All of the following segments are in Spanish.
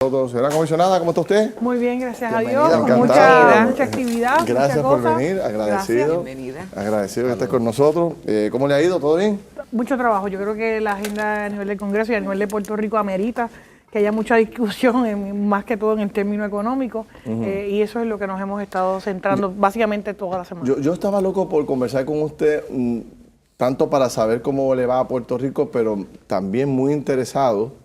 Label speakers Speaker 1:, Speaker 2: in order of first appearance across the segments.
Speaker 1: Todos. Señora comisionada, ¿cómo está usted?
Speaker 2: Muy bien, gracias a
Speaker 1: Bienvenida,
Speaker 2: Dios, con
Speaker 1: encantado.
Speaker 2: mucha actividad.
Speaker 1: Gracias
Speaker 2: mucha
Speaker 1: por
Speaker 2: cosa.
Speaker 1: venir, agradecido.
Speaker 3: Bienvenida.
Speaker 1: Agradecido que estés con nosotros. ¿Cómo le ha ido? ¿Todo bien?
Speaker 2: Mucho trabajo. Yo creo que la agenda a nivel del Congreso y a nivel de Puerto Rico amerita que haya mucha discusión, más que todo en el término económico, y eso es lo que nos hemos estado centrando básicamente toda la semana.
Speaker 1: Yo estaba loco por conversar con usted, tanto para saber cómo le va a Puerto Rico, pero también muy interesado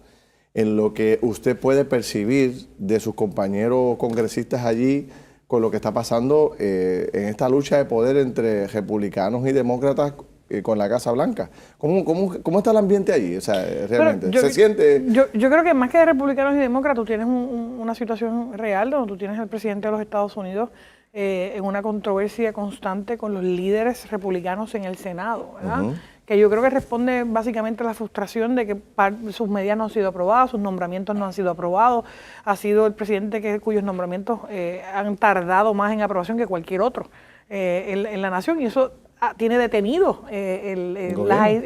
Speaker 1: en lo que usted puede percibir de sus compañeros congresistas allí con lo que está pasando en esta lucha de poder entre republicanos y demócratas con la Casa Blanca. ¿Cómo está el ambiente allí? O sea, realmente, ¿se siente?
Speaker 2: Yo creo que más que de republicanos y demócratas, tú tienes una situación real donde tú tienes al presidente de los Estados Unidos en una controversia constante con los líderes republicanos en el Senado, ¿verdad? Que yo creo que responde básicamente a la frustración de que sus medidas no han sido aprobadas, sus nombramientos no han sido aprobados. Ha sido el presidente cuyos nombramientos han tardado más en aprobación que cualquier otro en la nación, y eso tiene detenido el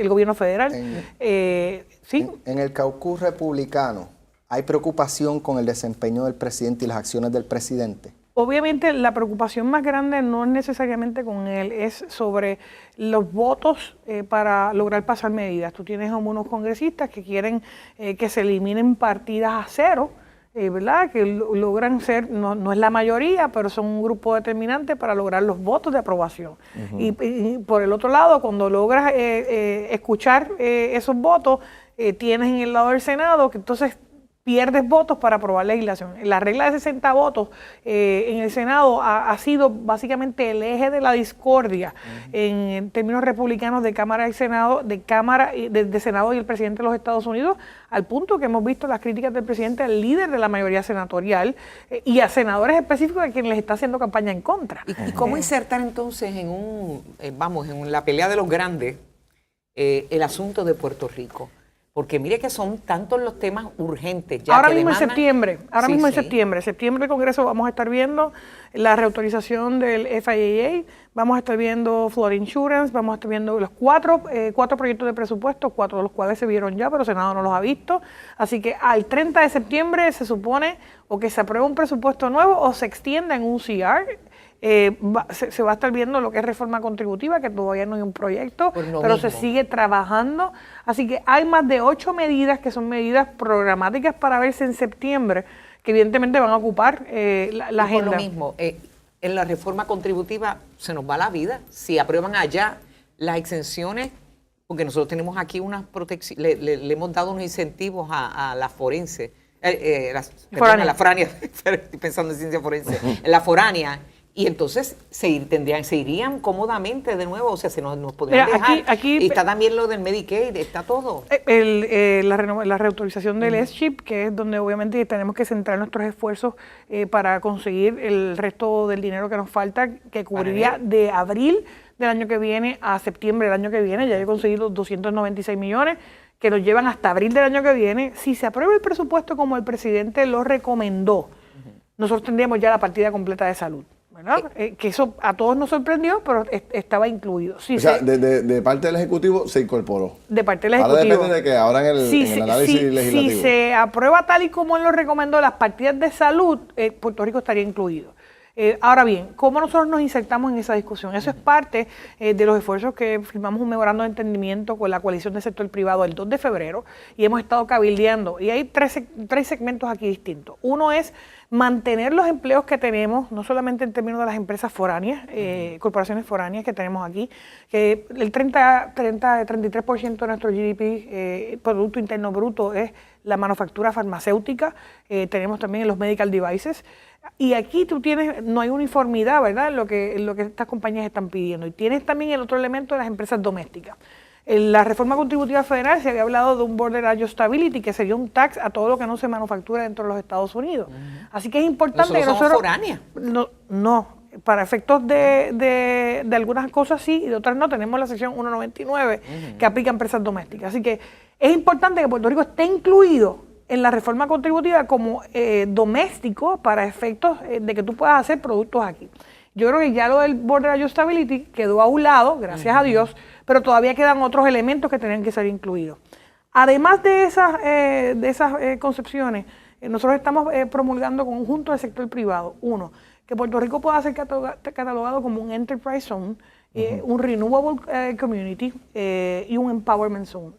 Speaker 2: gobierno federal. ¿Sí?
Speaker 4: En el caucus republicano, ¿hay preocupación con el desempeño del presidente y las acciones del presidente?
Speaker 2: Obviamente la preocupación más grande no es necesariamente con él, es sobre los votos para lograr pasar medidas. Tú tienes a unos congresistas que quieren que se eliminen partidas a cero, ¿verdad? Que logran ser, no es la mayoría, pero son un grupo determinante para lograr los votos de aprobación. Y por el otro lado, cuando logras escuchar esos votos, tienes en el lado del Senado que entonces pierdes votos para aprobar legislación. La regla de 60 votos en el Senado ha sido básicamente el eje de la discordia en términos republicanos de Cámara y Senado, de Senado y el presidente de los Estados Unidos, al punto que hemos visto las críticas del presidente al líder de la mayoría senatorial y a senadores específicos a quienes les está haciendo campaña en contra.
Speaker 3: ¿Y cómo insertar entonces en en la pelea de los grandes el asunto de Puerto Rico? Porque mire que son tantos los temas urgentes. Ya
Speaker 2: ahora
Speaker 3: que
Speaker 2: mismo
Speaker 3: demandan...
Speaker 2: en septiembre,
Speaker 3: Sí.
Speaker 2: septiembre el Congreso vamos a estar viendo la reautorización del FIAA, vamos a estar viendo Flood Insurance, vamos a estar viendo los cuatro proyectos de presupuesto, 4 de los cuales se vieron ya, pero el Senado no los ha visto. Así que al 30 de septiembre se supone o que se apruebe un presupuesto nuevo o se extienda en un CR. Se va a estar viendo lo que es reforma contributiva, que todavía no hay un proyecto, pero se sigue trabajando. Así que hay más de 8 medidas que son medidas programáticas para verse en septiembre, que evidentemente van a ocupar la agenda.
Speaker 3: Por lo mismo, en la reforma contributiva se nos va la vida. Si aprueban allá las exenciones, porque nosotros tenemos aquí unas protecciones, le hemos dado unos incentivos a la forense, la foránea, estoy pensando en ciencia forense, la foránea. Y entonces se irían cómodamente de nuevo, o sea, se nos podrían dejar. Y está también lo del Medicaid, está todo.
Speaker 2: La reautorización del S-CHIP, que es donde obviamente tenemos que centrar nuestros esfuerzos para conseguir el resto del dinero que nos falta, que cubriría de abril del año que viene a septiembre del año que viene. Ya he conseguido 296 millones que nos llevan hasta abril del año que viene. Si se aprueba el presupuesto como el presidente lo recomendó, nosotros tendríamos ya la partida completa de salud. Que eso a todos nos sorprendió, pero estaba incluido. Sí,
Speaker 1: o sea, de parte del Ejecutivo se incorporó.
Speaker 2: De parte del Ejecutivo.
Speaker 1: Ahora depende de que ahora en el análisis legislativo.
Speaker 2: Si se aprueba tal y como él lo recomendó, las partidas de salud, Puerto Rico estaría incluido. Ahora bien, ¿cómo nosotros nos insertamos en esa discusión? Eso es parte de los esfuerzos que firmamos un memorando de entendimiento con la coalición del sector privado el 2 de febrero y hemos estado cabildeando. Y hay tres segmentos aquí distintos. Uno es mantener los empleos que tenemos, no solamente en términos de las empresas foráneas, corporaciones foráneas que tenemos aquí, que el 33% de nuestro GDP, Producto Interno Bruto, es la manufactura farmacéutica, tenemos también los medical devices, y aquí no hay uniformidad, ¿verdad?, en lo que estas compañías están pidiendo. Y tienes también el otro elemento de las empresas domésticas. En la reforma contributiva federal se había hablado de un border adjustability, que sería un tax a todo lo que no se manufactura dentro de los Estados Unidos. Así que es importante que nosotros...
Speaker 3: foráneas.
Speaker 2: No, para efectos de algunas cosas sí y de otras no. Tenemos la sección 199 que aplica a empresas domésticas. Así que es importante que Puerto Rico esté incluido en la reforma contributiva como doméstico para efectos de que tú puedas hacer productos aquí. Yo creo que ya lo del Border Adjustability quedó a un lado, gracias a Dios, pero todavía quedan otros elementos que tienen que ser incluidos. Además de esas concepciones, nosotros estamos promulgando conjunto del sector privado. Uno, que Puerto Rico pueda ser catalogado como un Enterprise Zone, un Renewable Community y un Empowerment Zone.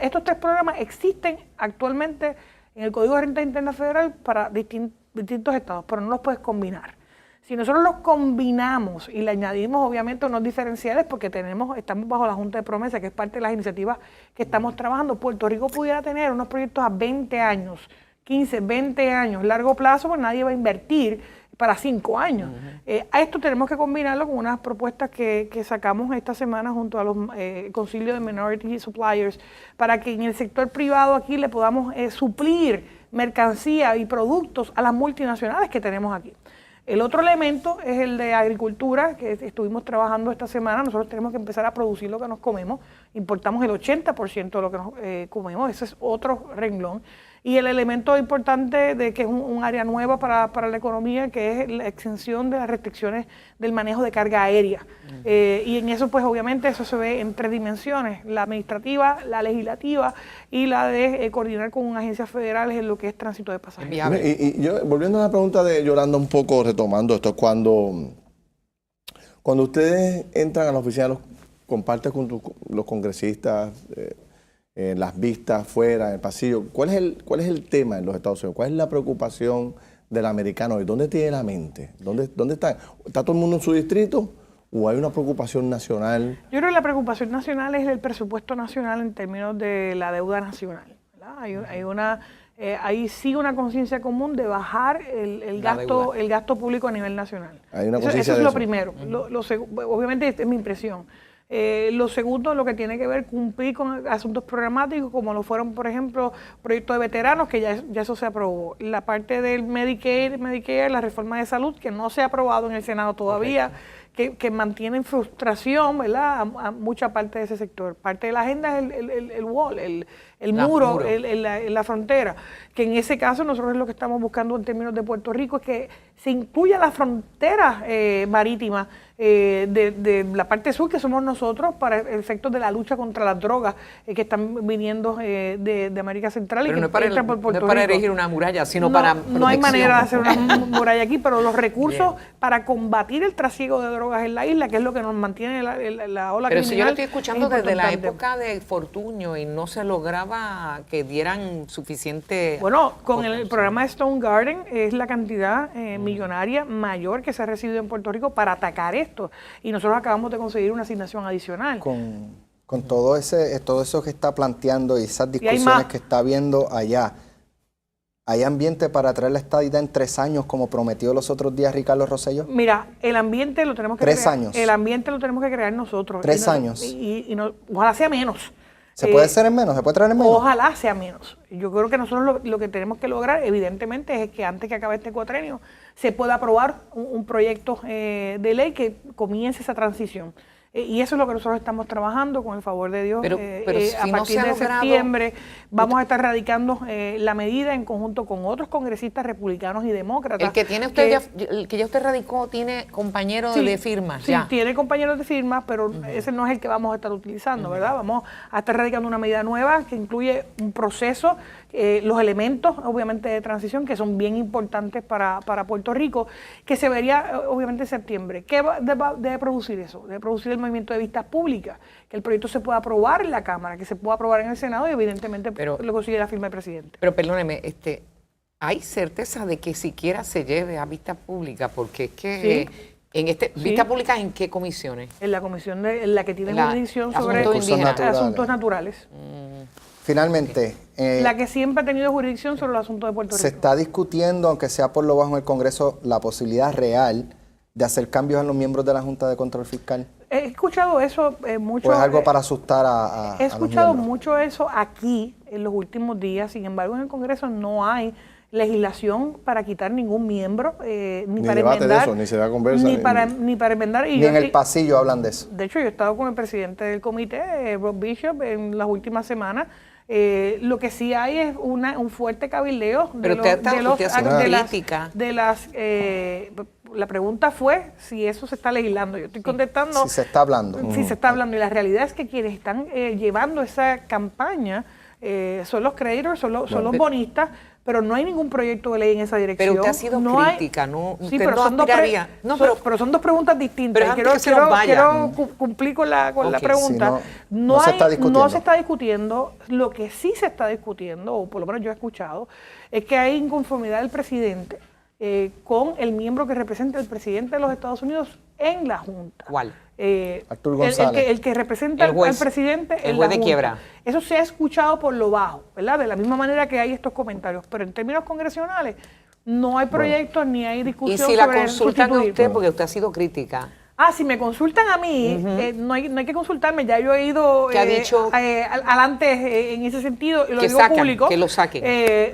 Speaker 2: Estos 3 programas existen actualmente en el Código de Renta Interna Federal para distintos estados, pero no los puedes combinar. Si nosotros los combinamos y le añadimos obviamente unos diferenciales, porque estamos bajo la Junta de Promesa, que es parte de las iniciativas que estamos trabajando, Puerto Rico pudiera tener unos proyectos a 20 años, 15, 20 años, largo plazo, pues nadie va a invertir para 5 años. A esto tenemos que combinarlo con unas propuestas que sacamos esta semana junto a los concilios de Minority Suppliers, para que en el sector privado aquí le podamos suplir mercancía y productos a las multinacionales que tenemos aquí. El otro elemento es el de agricultura, que estuvimos trabajando esta semana. Nosotros tenemos que empezar a producir lo que nos comemos. Importamos el 80% de lo que nos comemos. Ese es otro renglón. Y el elemento importante de que es un área nueva para la economía, que es la exención de las restricciones del manejo de carga aérea. Y en eso, pues obviamente, eso se ve en 3 dimensiones: la administrativa, la legislativa y la de coordinar con agencias federales en lo que es tránsito de pasajeros.
Speaker 1: Y yo, volviendo a la pregunta de Yolanda, un poco retomando esto, cuando ustedes entran a la oficina, comparten con los congresistas, en las vistas, fuera, en el pasillo, ¿cuál es el tema en los Estados Unidos? ¿Cuál es la preocupación del americano hoy? ¿Dónde tiene la mente? ¿Dónde está? ¿Está todo el mundo en su distrito o hay una preocupación nacional?
Speaker 2: Yo creo que la preocupación nacional es el presupuesto nacional en términos de la deuda nacional, ¿verdad? Hay sí una conciencia común de bajar el gasto público a nivel nacional.
Speaker 1: Hay una
Speaker 2: eso es lo primero. Obviamente esta es mi impresión. Lo segundo, lo que tiene que ver cumplir con asuntos programáticos, como lo fueron, por ejemplo, proyectos de veteranos, que ya eso se aprobó. La parte del Medicare, la reforma de salud, que no se ha aprobado en el Senado todavía, que mantiene en frustración, ¿verdad?, a mucha parte de ese sector. Parte de la agenda es el wall, el muro. En la frontera, que en ese caso nosotros lo que estamos buscando en términos de Puerto Rico es que se incluya la frontera marítima de la parte sur, que somos nosotros, para efectos de la lucha contra las drogas que están viniendo de América Central.
Speaker 3: Pero
Speaker 2: y
Speaker 3: no
Speaker 2: que
Speaker 3: es para erigir una muralla, sino para protección.
Speaker 2: No hay manera de hacer una muralla aquí, pero los recursos para combatir el trasiego de drogas en la isla, que es lo que nos mantiene la ola criminal.
Speaker 3: Pero si yo lo estoy escuchando desde la época de Fortuño y no se lograba que dieran suficiente...
Speaker 2: Bueno, con el programa de Stone Garden es la cantidad millonaria mayor que se ha recibido en Puerto Rico para atacar esto. Y nosotros acabamos de conseguir una asignación adicional.
Speaker 4: Con todo eso que está planteando y esas discusiones que está viendo allá, ¿hay ambiente para traer la estadidad en 3 años, como prometió los otros días Ricardo Rosselló?
Speaker 2: Mira, el ambiente lo tenemos que
Speaker 4: 3
Speaker 2: crear.
Speaker 4: años.
Speaker 2: El ambiente lo tenemos que crear nosotros.
Speaker 4: 3 años.
Speaker 2: Y ojalá sea menos.
Speaker 4: ¿Se puede hacer en menos? ¿Se puede traer en menos?
Speaker 2: Ojalá sea menos. Yo creo que nosotros lo que tenemos que lograr, evidentemente, es que antes que acabe este cuatrenio se pueda aprobar un proyecto de ley que comience esa transición. Y eso es lo que nosotros estamos trabajando, con el favor de Dios.
Speaker 3: Pero si
Speaker 2: a partir de septiembre vamos a estar radicando la medida en conjunto con otros congresistas republicanos y demócratas.
Speaker 3: El que tiene usted el que ya usted radicó tiene compañeros de firmas.
Speaker 2: Sí, tiene compañeros de firmas, pero ese no es el que vamos a estar utilizando, ¿verdad? Vamos a estar radicando una medida nueva que incluye un proceso, los elementos, obviamente, de transición, que son bien importantes para Puerto Rico, que se vería, obviamente, en septiembre. ¿Qué debe producir eso? Debe producir el movimiento de vistas públicas, que el proyecto se pueda aprobar en la Cámara, que se pueda aprobar en el Senado y, evidentemente, lo consigue la firma del presidente.
Speaker 3: Pero perdóneme, ¿hay certeza de que siquiera se lleve a vistas públicas? Porque es que... ¿Vista pública en qué comisiones?
Speaker 2: En la comisión en la que tiene jurisdicción sobre asuntos naturales.
Speaker 4: Finalmente,
Speaker 2: la que siempre ha tenido jurisdicción sobre los asuntos de Puerto Rico.
Speaker 4: Se está discutiendo, aunque sea por lo bajo en el Congreso, la posibilidad real de hacer cambios en los miembros de la Junta de Control Fiscal.
Speaker 2: He escuchado eso mucho.
Speaker 4: ¿O es algo para asustar a
Speaker 2: He escuchado
Speaker 4: los miembros?
Speaker 2: mucho eso aquí en los últimos días. Sin embargo, en el Congreso no hay legislación para quitar ningún miembro, ni para
Speaker 1: debate
Speaker 2: enmendar,
Speaker 1: de eso, ni se da conversa,
Speaker 2: ni para enmendar.
Speaker 4: Ni en el pasillo hablan de eso.
Speaker 2: De hecho, yo he estado con el presidente del comité, Rob Bishop, en las últimas semanas. Lo que sí hay es un fuerte cabildeo la pregunta fue si eso se está legislando. Yo estoy contestando.
Speaker 4: Si se está hablando.
Speaker 2: Si se está hablando. Y la realidad es que quienes están llevando esa campaña son los creditors, son los bonistas, pero no hay ningún proyecto de ley en esa dirección.
Speaker 3: Pero usted ha sido crítica, ¿no?
Speaker 2: Sí,
Speaker 3: Usted
Speaker 2: pero,
Speaker 3: no aspiraría.
Speaker 2: pero son dos preguntas distintas.
Speaker 3: Pero antes que se nos vaya.
Speaker 2: Quiero cumplir con la pregunta.
Speaker 4: Si no se está discutiendo.
Speaker 2: No se está discutiendo. Lo que sí se está discutiendo, o por lo menos yo he escuchado, es que hay inconformidad del presidente con el miembro que representa al presidente de los Estados Unidos en la Junta.
Speaker 3: ¿Cuál?
Speaker 4: Artur González.
Speaker 2: El que representa al presidente en
Speaker 3: el
Speaker 2: la
Speaker 3: juez de
Speaker 2: Junta.
Speaker 3: quiebra.
Speaker 2: Eso se ha escuchado por lo bajo, ¿verdad? De la misma manera que hay estos comentarios. Pero en términos congresionales, no hay proyectos ni hay discusión
Speaker 3: sobre... Y si la
Speaker 2: sobre
Speaker 3: consultan a
Speaker 2: sustituir.
Speaker 3: usted, porque usted ha sido crítica.
Speaker 2: Si me consultan a mí, no hay que consultarme, ya yo he ido
Speaker 3: ¿Qué ha dicho?
Speaker 2: adelante en ese sentido, y lo
Speaker 3: Que
Speaker 2: digo
Speaker 3: sacan,
Speaker 2: público.
Speaker 3: que lo saquen.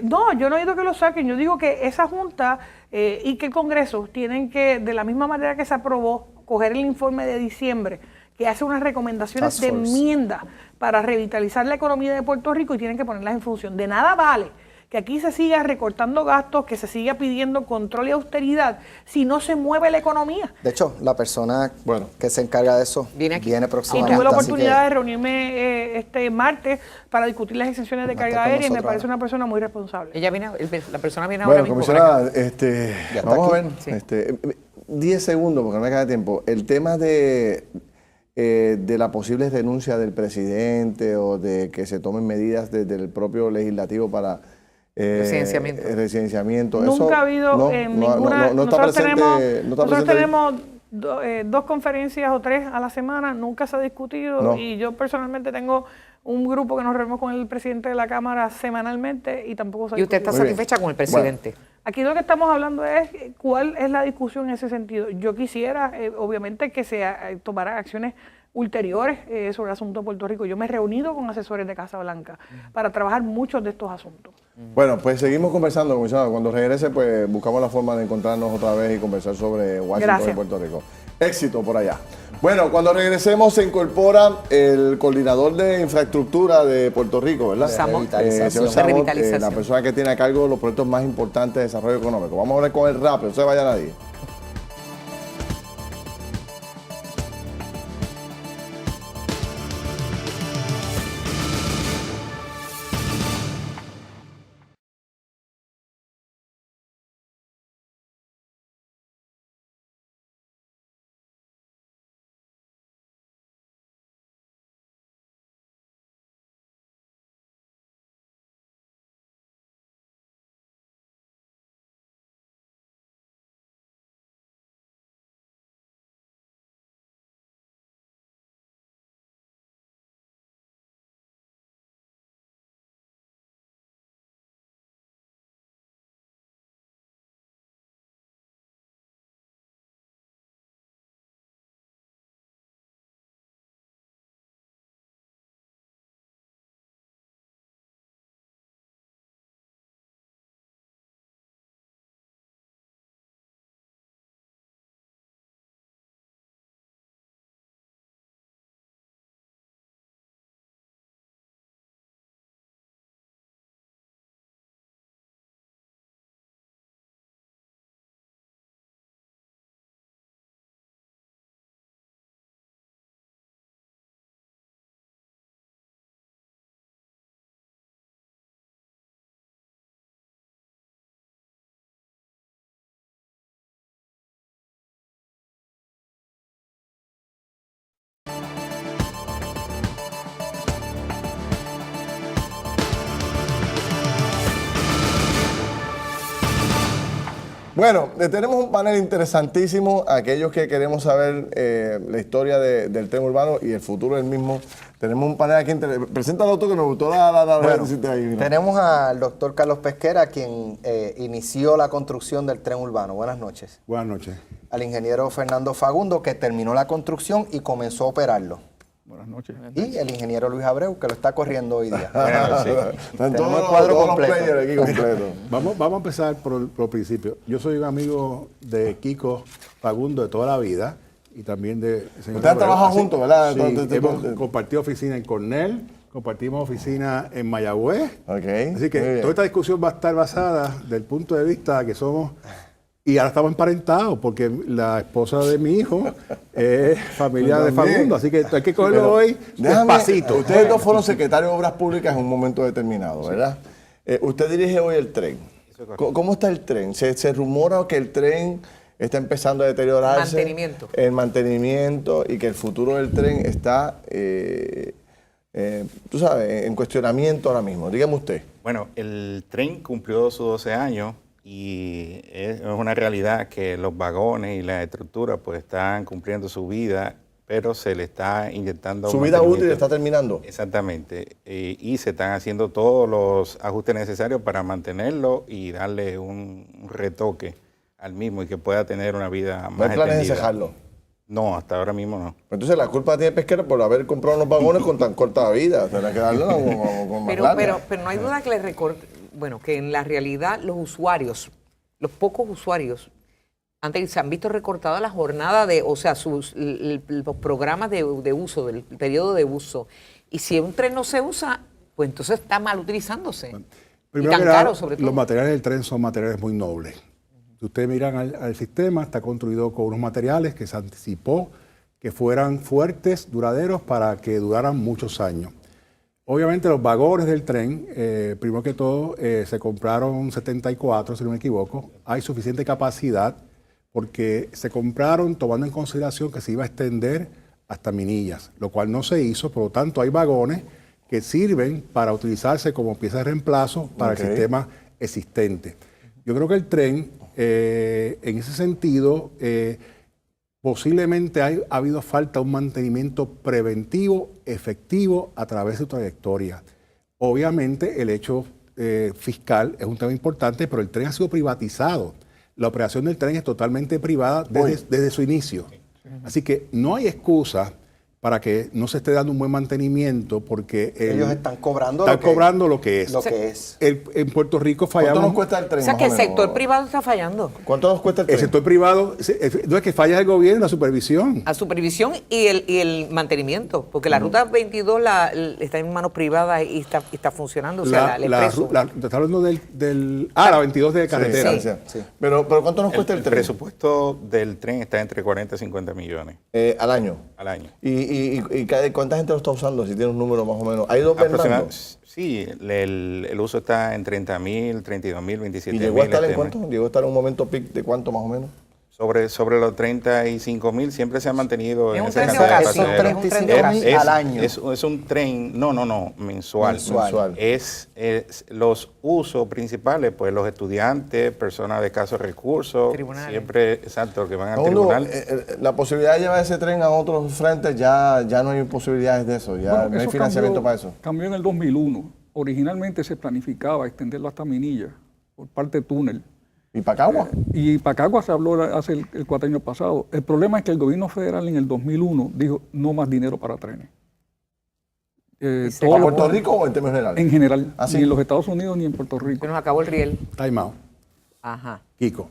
Speaker 2: No, yo no he ido que lo saquen, yo digo que esa Junta y que el Congreso tienen que, de la misma manera que se aprobó, coger el informe de diciembre, que hace unas recomendaciones
Speaker 4: Task
Speaker 2: de
Speaker 4: Force.
Speaker 2: enmienda para revitalizar la economía de Puerto Rico, y tienen que ponerlas en función. De nada vale que aquí se siga recortando gastos, que se siga pidiendo control y austeridad, si no se mueve la economía.
Speaker 4: De hecho, la persona que se encarga de eso
Speaker 3: Viene aquí.
Speaker 2: Y
Speaker 4: próximamente.
Speaker 2: tuve la
Speaker 4: así
Speaker 2: oportunidad
Speaker 4: que-
Speaker 2: de reunirme este martes para discutir las exenciones de
Speaker 4: No está
Speaker 2: carga
Speaker 4: con
Speaker 2: aérea, y me
Speaker 4: nosotros
Speaker 2: parece
Speaker 4: ahora.
Speaker 2: una persona muy responsable.
Speaker 3: Ella viene, la persona viene ahora
Speaker 1: Bueno,
Speaker 3: mismo. por acá.
Speaker 1: comisionada,
Speaker 4: Ya está
Speaker 1: vamos a
Speaker 4: aquí.
Speaker 1: ver, 10 segundos porque no me queda tiempo. El tema de la posible renuncia del presidente o de que se tomen medidas desde el propio legislativo para
Speaker 3: Residenciamiento.
Speaker 1: residenciamiento.
Speaker 2: Nunca
Speaker 1: Eso
Speaker 2: ha habido ninguna...
Speaker 1: no está
Speaker 2: nosotros
Speaker 1: presente.
Speaker 2: nosotros tenemos dos conferencias o 3 a la semana, nunca se ha discutido,
Speaker 1: No.
Speaker 2: y yo personalmente tengo un grupo que nos reunimos con el presidente de la Cámara semanalmente y tampoco se ha
Speaker 3: Y usted está
Speaker 2: discutido.
Speaker 1: Muy bien.
Speaker 3: satisfecha con el presidente.
Speaker 2: Aquí lo que estamos hablando es cuál es la discusión en ese sentido. Yo quisiera, obviamente, que se tomaran acciones ulteriores sobre el asunto de Puerto Rico. Yo me he reunido con asesores de Casa Blanca para trabajar muchos de estos asuntos.
Speaker 1: Bueno, pues seguimos conversando, comisionado. Cuando regrese, pues buscamos la forma de encontrarnos otra vez y conversar sobre Washington
Speaker 2: Gracias.
Speaker 1: y Puerto Rico. Éxito por allá. Bueno, cuando regresemos se incorpora el coordinador de infraestructura de Puerto Rico, ¿verdad?
Speaker 3: Samot.
Speaker 1: Señor
Speaker 3: De
Speaker 1: Samot,
Speaker 3: revitalización.
Speaker 1: la persona que tiene a cargo los proyectos más importantes de desarrollo económico. Vamos a hablar con él rápido, no se vaya nadie. Bueno, tenemos un panel interesantísimo. Aquellos que queremos saber la historia del tren urbano y el futuro del mismo, tenemos un panel aquí. Preséntalo tú, que nos gustó
Speaker 4: Bueno,
Speaker 1: ahí, ¿no?
Speaker 4: tenemos al doctor Carlos Pesquera, quien inició la construcción del tren urbano. Buenas noches.
Speaker 5: Buenas noches.
Speaker 4: Al ingeniero Fernando Fagundo, que terminó la construcción y comenzó a operarlo.
Speaker 5: Buenas noches.
Speaker 4: Y el ingeniero Luis Abreu, que lo está corriendo hoy día.
Speaker 1: Están
Speaker 4: Tenemos
Speaker 1: todos,
Speaker 4: el cuadro
Speaker 1: todos
Speaker 4: completo.
Speaker 1: los players aquí completos.
Speaker 5: Vamos a empezar por el principio. Yo soy un amigo de Kiko Fagundo de toda la vida y también de... señor
Speaker 1: Ustedes han
Speaker 5: Abreu.
Speaker 1: trabajado
Speaker 5: Así-
Speaker 1: juntos, ¿verdad?
Speaker 5: Sí,
Speaker 1: Entonces,
Speaker 5: hemos compartido oficina en Cornell, compartimos oficina en Mayagüez.
Speaker 1: Ok,
Speaker 5: Así
Speaker 1: muy
Speaker 5: que
Speaker 1: bien.
Speaker 5: toda esta discusión va a estar basada del punto de vista que somos... Y ahora estamos emparentados porque la esposa de mi hijo es familia de
Speaker 1: También.
Speaker 5: Fagundo, así que hay que cogerlo
Speaker 1: Pero
Speaker 5: hoy
Speaker 1: déjame-
Speaker 5: despacito.
Speaker 1: Ustedes dos fueron secretarios de Obras Públicas en un momento determinado, ¿verdad? Usted dirige hoy el tren. ¿Cómo está el tren? ¿Se rumora que el tren está empezando a deteriorarse?
Speaker 3: Mantenimiento.
Speaker 1: El mantenimiento y que el futuro del tren está, tú sabes, en cuestionamiento ahora mismo. Dígame usted.
Speaker 6: Bueno, el tren cumplió sus 12 años y es una realidad que los vagones y las estructuras pues están cumpliendo su vida, pero se le está inyectando...
Speaker 1: Su vida útil está terminando.
Speaker 6: Exactamente. Y se están haciendo todos los ajustes necesarios para mantenerlo y darle un retoque al mismo y que pueda tener una vida más
Speaker 1: ¿No hay planes de
Speaker 6: extendida.
Speaker 1: cejarlo?
Speaker 6: No, hasta ahora mismo no.
Speaker 1: Entonces la culpa tiene Pesquera por haber comprado unos vagones con tan corta vida. Tendrá que darle con más larga.
Speaker 3: Pero no hay duda que que en la realidad los usuarios, los pocos usuarios, antes se han visto recortadas las jornadas los programas de uso, del periodo de uso. Y si un tren no se usa, pues entonces está mal utilizándose.
Speaker 5: Primero
Speaker 3: y tan
Speaker 5: que nada,
Speaker 3: caro, sobre todo.
Speaker 5: los materiales del tren son materiales muy nobles. Si ustedes miran al sistema, está construido con unos materiales que se anticipó que fueran fuertes, duraderos, para que duraran muchos años. Obviamente los vagones del tren, primero que todo, se compraron 74, si no me equivoco. Hay suficiente capacidad porque se compraron tomando en consideración que se iba a extender hasta Minillas, lo cual no se hizo. Por lo tanto, hay vagones que sirven para utilizarse como pieza de reemplazo para el sistema existente. Yo creo que el tren, en ese sentido, posiblemente ha habido falta de un mantenimiento preventivo, efectivo, a través de su trayectoria. Obviamente, el hecho fiscal es un tema importante, pero el tren ha sido privatizado. La operación del tren es totalmente privada desde su inicio. Así que no hay excusa para que no se esté dando un buen mantenimiento, porque
Speaker 4: ellos están cobrando
Speaker 5: lo que es. En Puerto Rico fallamos.
Speaker 1: ¿Cuánto nos cuesta el tren?
Speaker 3: O sea que el sector privado está fallando.
Speaker 1: ¿Cuánto nos cuesta el tren?
Speaker 5: El sector privado, no es que falla el gobierno, la supervisión.
Speaker 3: La supervisión y el mantenimiento, porque la ruta 22 está en manos privadas y está funcionando. O sea, el expreso.
Speaker 5: Está hablando la 22 de carretera.
Speaker 1: Sí. Pero ¿cuánto nos cuesta el tren?
Speaker 6: El presupuesto del tren está entre 40 y 50 millones.
Speaker 1: ¿Al año?
Speaker 6: Al año.
Speaker 1: ¿Y cuánta gente lo está usando? Si tiene un número más o menos. ¿Ha ido aumentando?
Speaker 6: Sí, el uso está en 30.000, 32.000, 27.000.
Speaker 1: ¿Y llegó a estar en cuánto? ¿Llegó a estar en un momento peak de cuánto más o menos?
Speaker 6: Sobre los 35.000 siempre se ha mantenido en esa
Speaker 3: cantidad de
Speaker 6: pasajeros.
Speaker 4: Son 35.000 al año.
Speaker 6: Es un tren, mensual. Es los usos principales, pues los estudiantes, personas de escasos recursos,
Speaker 3: tribunales.
Speaker 6: Siempre, exacto, que van al tribunal.
Speaker 1: La posibilidad de llevar ese tren a otros frentes, ya no hay posibilidades de eso, ya no hay financiamiento para eso.
Speaker 7: Cambió en el 2001. Originalmente se planificaba extenderlo hasta Minilla, por parte de túnel.
Speaker 1: ¿Y Pacagua?
Speaker 7: Y Pacagua se habló hace el cuatrienio pasado. El problema es que el gobierno federal en el 2001 dijo no más dinero para trenes.
Speaker 1: ¿En Puerto Rico o en términos generales?
Speaker 7: En general,
Speaker 1: ¿Ah, sí?
Speaker 7: ni en los Estados Unidos ni en Puerto Rico.
Speaker 3: Se nos acabó el riel.
Speaker 5: Time out.
Speaker 3: Ajá.
Speaker 5: Kiko,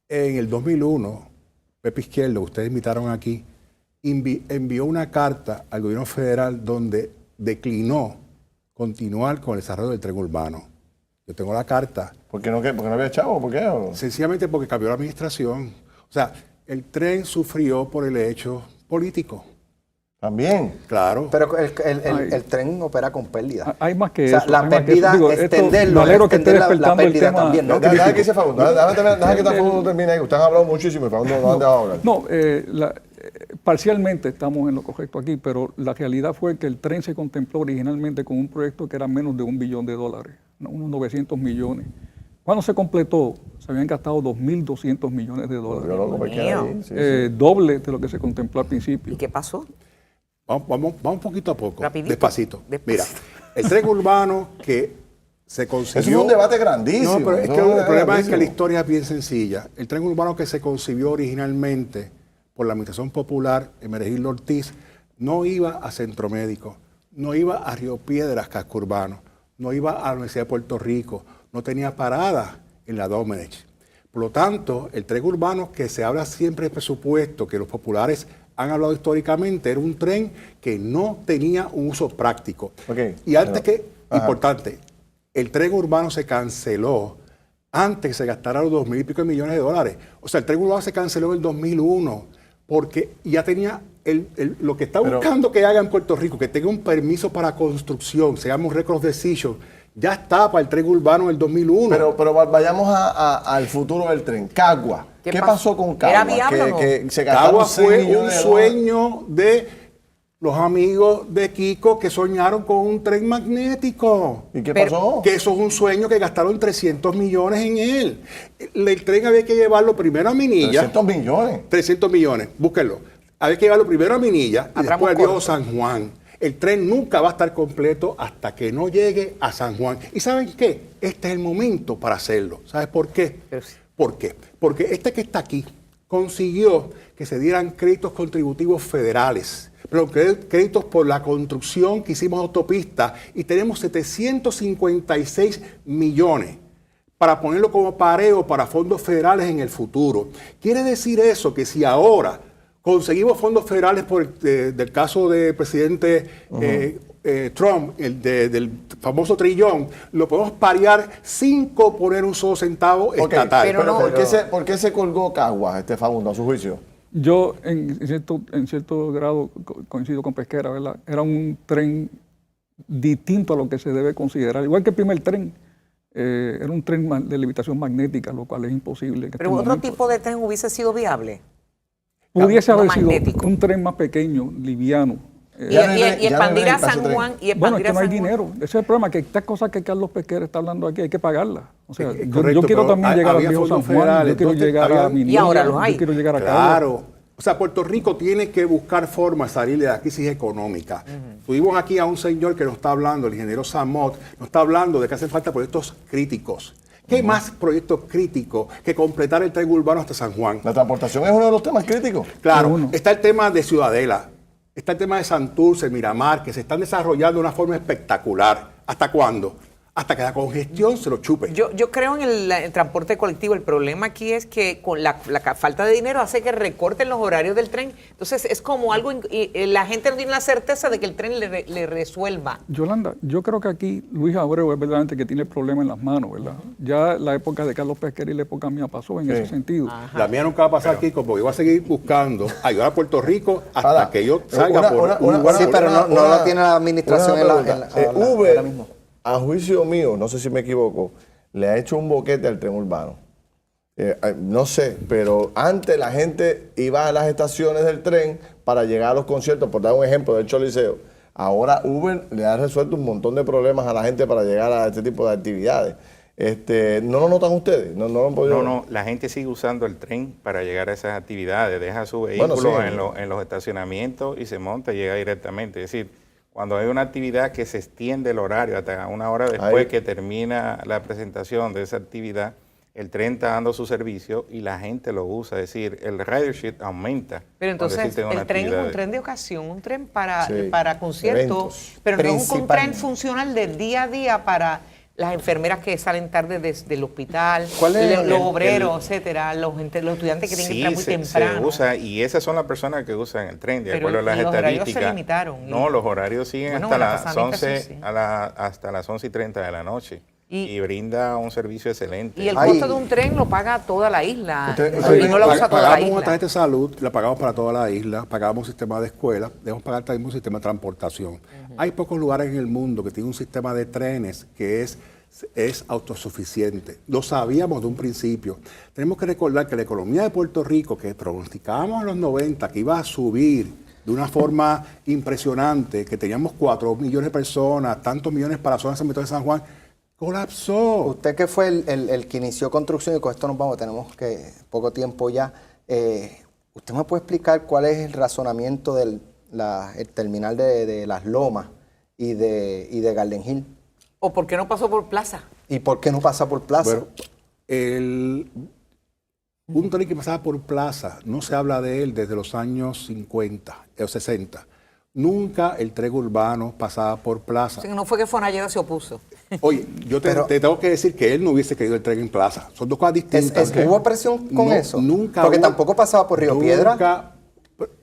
Speaker 5: en el 2001, Pepe Izquierdo, ustedes invitaron aquí, envió una carta al gobierno federal donde declinó continuar con el desarrollo del tren urbano. Yo tengo la carta.
Speaker 1: ¿Por qué no había chavo? ¿Por qué?
Speaker 5: Sencillamente porque cambió la administración. O sea, el tren sufrió por el hecho político.
Speaker 1: También.
Speaker 5: Claro.
Speaker 4: Pero el tren opera con pérdida.
Speaker 7: Hay más que
Speaker 4: o sea,
Speaker 7: eso.
Speaker 4: la pérdida, extenderlo,
Speaker 7: me alegro que esté
Speaker 4: extender la
Speaker 7: despertando el
Speaker 4: pérdida
Speaker 7: tema.
Speaker 4: también, ¿no?
Speaker 1: Deja que se Facundo, deja que Facundo termine ahí. Ustedes han hablado muchísimo y Facundo no han dejado hablar.
Speaker 7: No, parcialmente estamos en lo correcto aquí, pero la realidad fue que el tren se contempló originalmente con un proyecto que era menos de $1 billón, unos 900 millones. Cuando se completó, se habían gastado 2.200 millones de dólares.
Speaker 1: Yo loco, me quedé ahí, sí.
Speaker 7: Doble de lo que se contempló al principio.
Speaker 3: ¿Y qué pasó?
Speaker 5: Vamos poquito a poco,
Speaker 3: Rapidito.
Speaker 5: despacito. Mira, el tren urbano que se concibió...
Speaker 1: Eso es un debate grandísimo.
Speaker 5: No, pero es que el problema es que la historia es bien sencilla. El tren urbano que se concibió originalmente por la Administración Popular, Hermenegildo Ortiz, no iba a Centro Médico, no iba a Río Piedras, casco urbano, no iba a la Universidad de Puerto Rico, no tenía parada en la Domenech. Por lo tanto, el tren urbano que se habla siempre de presupuesto, que los populares han hablado históricamente, era un tren que no tenía un uso práctico. Y antes importante, el tren urbano se canceló antes que se gastara los 2.000 y pico de millones de dólares. O sea, el tren urbano se canceló en el 2001 porque ya tenía lo que está buscando que haga en Puerto Rico, que tenga un permiso para construcción, se llama un record of decision, Ya está para el tren urbano en el 2001.
Speaker 1: Pero vayamos al futuro del tren. Cagua. ¿Qué pasó con Cagua?
Speaker 3: ¿Era viable o no?
Speaker 1: Que se gastaron
Speaker 5: Cagua
Speaker 1: 6
Speaker 5: fue
Speaker 1: millones
Speaker 5: un
Speaker 1: de
Speaker 5: sueño de los amigos de Kiko que soñaron con un tren magnético.
Speaker 1: ¿Y qué
Speaker 3: Pero-
Speaker 1: pasó?
Speaker 5: Que eso es un sueño que gastaron 300 millones en él. El tren había que llevarlo primero a Minilla.
Speaker 1: 300 millones.
Speaker 5: 300 millones, búsquenlo. Había que llevarlo primero a Minilla y
Speaker 3: A
Speaker 5: después
Speaker 3: tramo
Speaker 5: al viejo
Speaker 3: corto.
Speaker 5: San Juan. El tren nunca va a estar completo hasta que no llegue a San Juan. ¿Y saben qué? Este es el momento para hacerlo. ¿Sabes por qué?
Speaker 3: Pero sí.
Speaker 5: ¿Por qué? Porque este que está aquí consiguió que se dieran créditos contributivos federales, pero créditos por la construcción que hicimos de autopistas, y tenemos 756 millones para ponerlo como pareo para fondos federales en el futuro. Quiere decir eso que si ahora conseguimos fondos federales del caso del presidente Trump, del famoso trillón, lo podemos parear sin poner un solo centavo
Speaker 1: Ok,
Speaker 5: estatal.
Speaker 3: pero no-
Speaker 1: ¿por qué se colgó Cagua, Facundo, a su juicio?
Speaker 7: Yo en cierto grado coincido con Pesquera, ¿verdad? Era un tren distinto a lo que se debe considerar. Igual que el primer tren, era un tren de levitación magnética, lo cual es imposible. en
Speaker 3: Pero
Speaker 7: este
Speaker 3: otro
Speaker 7: momento.
Speaker 3: tipo de tren hubiese sido viable.
Speaker 7: Pudiese
Speaker 3: no
Speaker 7: haber sido
Speaker 3: magnético.
Speaker 7: un tren más pequeño, liviano.
Speaker 3: Y,
Speaker 1: Ya no hay-
Speaker 3: y
Speaker 1: ya no hay
Speaker 3: expandir a
Speaker 1: para ese
Speaker 3: San
Speaker 1: tren.
Speaker 3: Juan. Y
Speaker 7: Bueno, es
Speaker 3: expandir
Speaker 7: que no hay
Speaker 3: a San Juan.
Speaker 7: dinero. Ese es el problema, que estas cosas que Carlos Pesquera está hablando aquí hay que pagarlas. O sea, yo
Speaker 5: Correcto,
Speaker 7: quiero
Speaker 5: pero
Speaker 7: también llegar al
Speaker 5: había
Speaker 7: viejo San
Speaker 5: fondos
Speaker 7: Juan,
Speaker 5: federales,
Speaker 7: yo quiero
Speaker 5: entonces
Speaker 7: llegar a
Speaker 5: había-
Speaker 7: Minilla,
Speaker 3: Y ahora los hay.
Speaker 7: yo quiero llegar a Cagua.
Speaker 5: Claro. O sea, Puerto Rico tiene que buscar formas de salir de la crisis económica. Tuvimos aquí a un señor que nos está hablando, el ingeniero Samot, nos está hablando de que hacen falta proyectos críticos. ¿Qué más proyectos críticos que completar el tren urbano hasta San Juan?
Speaker 1: La transportación es uno de los temas críticos.
Speaker 5: Claro,
Speaker 7: Uno.
Speaker 5: está el tema de Ciudadela, está el tema de Santurce, Miramar, que se están desarrollando de una forma espectacular. ¿Hasta cuándo? Hasta que la congestión se lo chupe.
Speaker 3: Yo creo en el transporte colectivo. El problema aquí es que con la falta de dinero hace que recorten los horarios del tren. Entonces es como algo, la gente no tiene la certeza de que el tren le resuelva.
Speaker 7: Yolanda, yo creo que aquí Luis Abreu es verdaderamente que tiene el problema en las manos, ¿verdad? Ya la época de Carlos Pesquera y la época mía pasó en ese sentido.
Speaker 5: La mía nunca va a pasar, Kiko, porque yo voy a seguir buscando ayudar a Puerto Rico hasta
Speaker 1: Ahora,
Speaker 5: que yo salga
Speaker 4: Sí, pero no la tiene la administración
Speaker 1: una
Speaker 4: en la-
Speaker 1: pregunta.
Speaker 4: en la-
Speaker 1: Uber,
Speaker 4: ahora mismo.
Speaker 1: a juicio mío, no sé si me equivoco, le ha hecho un boquete al tren urbano. No sé, pero antes la gente iba a las estaciones del tren para llegar a los conciertos, por dar un ejemplo del Choliseo. Ahora Uber le ha resuelto un montón de problemas a la gente para llegar a este tipo de actividades. ¿No lo notan ustedes? ¿No lo han podido?
Speaker 6: No, la gente sigue usando el tren para llegar a esas actividades, deja su
Speaker 1: Bueno,
Speaker 6: vehículo
Speaker 1: sí.
Speaker 6: en los estacionamientos y se monta y llega directamente. Es decir, cuando hay una actividad que se extiende el horario hasta una hora después
Speaker 1: Ahí.
Speaker 6: que termina la presentación de esa actividad, el tren está dando su servicio y la gente lo usa. Es decir, el ridership aumenta.
Speaker 3: Pero
Speaker 6: cuando
Speaker 3: entonces
Speaker 6: existen unas
Speaker 3: el tren es un
Speaker 6: actividades.
Speaker 3: tren de ocasión, un tren para,
Speaker 1: Sí,
Speaker 3: para conciertos,
Speaker 1: eventos.
Speaker 3: pero no es un
Speaker 4: Principalmente.
Speaker 3: tren funcional del día a día para las enfermeras que salen tarde desde el hospital,
Speaker 5: ¿Cuál es
Speaker 3: los
Speaker 5: el-
Speaker 3: obreros, etcétera, los estudiantes que tienen que entrar muy
Speaker 6: se
Speaker 3: temprano.
Speaker 6: usa y esas son las personas que usan el tren, de
Speaker 3: Pero
Speaker 6: acuerdo a las
Speaker 3: los horarios se
Speaker 6: estadísticas.
Speaker 3: limitaron.
Speaker 6: No, los horarios siguen
Speaker 3: Bueno,
Speaker 6: hasta
Speaker 3: la
Speaker 6: las
Speaker 3: pasada
Speaker 6: 11,
Speaker 3: sí.
Speaker 6: hasta las 11:30 de la noche. Y brinda un servicio excelente.
Speaker 3: Y el
Speaker 4: Ay.
Speaker 3: costo de un tren lo paga toda la isla.
Speaker 1: Usted-
Speaker 3: y no lo usa toda la
Speaker 5: Pagamos una
Speaker 3: isla.
Speaker 5: tarjeta de salud, la pagamos para toda la isla, pagamos un sistema de escuela, debemos pagar también un sistema de transportación. Hay pocos lugares en el mundo que tienen un sistema de trenes que es autosuficiente. Lo sabíamos de un principio. Tenemos que recordar que la economía de Puerto Rico, que pronosticábamos en los 90 que iba a subir de una forma impresionante, que teníamos 4 millones de personas, tantos millones para la zona de San Miguel de San Juan, colapsó.
Speaker 4: Usted que fue el que inició construcción, y con esto nos vamos, tenemos que poco tiempo ya. ¿Usted me puede explicar cuál es el razonamiento del el terminal de Las Lomas y de Garden Hill?
Speaker 3: ¿O por qué no pasó por Plaza?
Speaker 4: ¿Y por qué no pasa por Plaza?
Speaker 5: Bueno, un tren que pasaba por Plaza, no se habla de él desde los años 50 o 60. Nunca el tren urbano pasaba por Plaza.
Speaker 3: O sea, no fue que Fonalleda se opuso.
Speaker 5: Oye, yo te tengo que decir que él no hubiese querido el tren en Plaza. Son dos cosas distintas.
Speaker 4: ¿Hubo presión con
Speaker 5: No,
Speaker 4: eso?
Speaker 5: Nunca
Speaker 4: Porque
Speaker 5: hubo-
Speaker 4: tampoco pasaba por Río Piedra.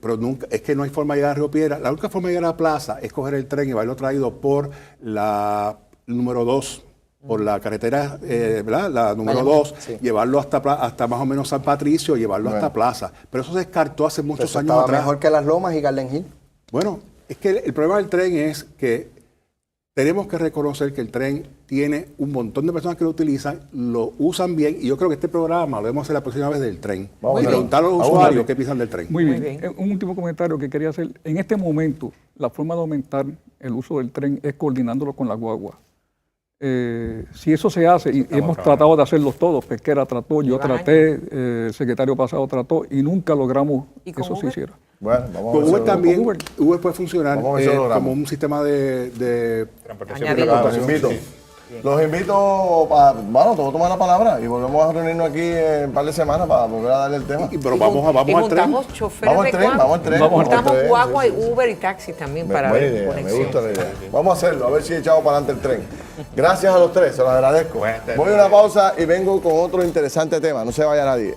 Speaker 5: Pero nunca, es que no hay forma de llegar a Río Piedra. La única forma de llegar a Plaza es coger el tren y haberlo traído por la número 2, por la carretera, ¿verdad? La número 2,
Speaker 4: sí.
Speaker 5: llevarlo hasta más o menos San Patricio, llevarlo hasta Plaza. Pero eso se descartó hace
Speaker 4: Pero
Speaker 5: muchos
Speaker 4: eso
Speaker 5: años
Speaker 4: estaba
Speaker 5: atrás.
Speaker 4: mejor que Las Lomas y Garden Hill.
Speaker 5: Bueno, es que el problema del tren es que tenemos que reconocer que el tren tiene un montón de personas que lo utilizan, lo usan bien, y yo creo que este programa lo debemos hacer la próxima vez del tren.
Speaker 1: Vamos
Speaker 5: Y
Speaker 1: a
Speaker 5: preguntar a los
Speaker 1: Vamos,
Speaker 5: usuarios
Speaker 1: David.
Speaker 5: qué piensan del tren.
Speaker 7: Muy bien.
Speaker 3: bien.
Speaker 7: Un último comentario que quería hacer. En este momento, la forma de aumentar el uso del tren es coordinándolo con la guagua. Si eso se hace, y hemos tratado de hacerlo todos, Pesquera trató, yo
Speaker 3: Lleva
Speaker 7: traté, el secretario pasado trató, y nunca logramos
Speaker 3: ¿Y
Speaker 7: que
Speaker 3: con
Speaker 7: eso se
Speaker 3: Uber?
Speaker 7: hiciera.
Speaker 1: Bueno, vamos a
Speaker 5: Con
Speaker 1: ver si
Speaker 5: Uber
Speaker 1: lo-
Speaker 5: también,
Speaker 7: con Uber.
Speaker 5: Uber puede funcionar
Speaker 1: Vamos a ver si lo logramos.
Speaker 5: como un sistema de
Speaker 3: Añadido.
Speaker 1: Los invito. Los invito a, bueno, te voy a tomar la palabra y volvemos a reunirnos aquí en un par de semanas para volver a darle el tema.
Speaker 5: pero
Speaker 3: Y
Speaker 5: vamos al tren.
Speaker 3: juntamos choferes
Speaker 1: Vamos al
Speaker 3: de
Speaker 1: tren,
Speaker 3: guagua.
Speaker 1: vamos al tren.
Speaker 7: Vamos al
Speaker 3: Juntamos
Speaker 1: tren,
Speaker 3: guagua
Speaker 1: sí,
Speaker 3: y
Speaker 1: sí.
Speaker 3: Uber y taxi también para
Speaker 1: Buena
Speaker 3: ver
Speaker 1: idea, me
Speaker 3: conexión.
Speaker 1: gusta la idea. Vamos a hacerlo, a ver si echamos para adelante el tren. Gracias a los tres, se los agradezco.
Speaker 6: Buenas tardes.
Speaker 1: Voy a una pausa y vengo con otro interesante tema, no se vaya nadie.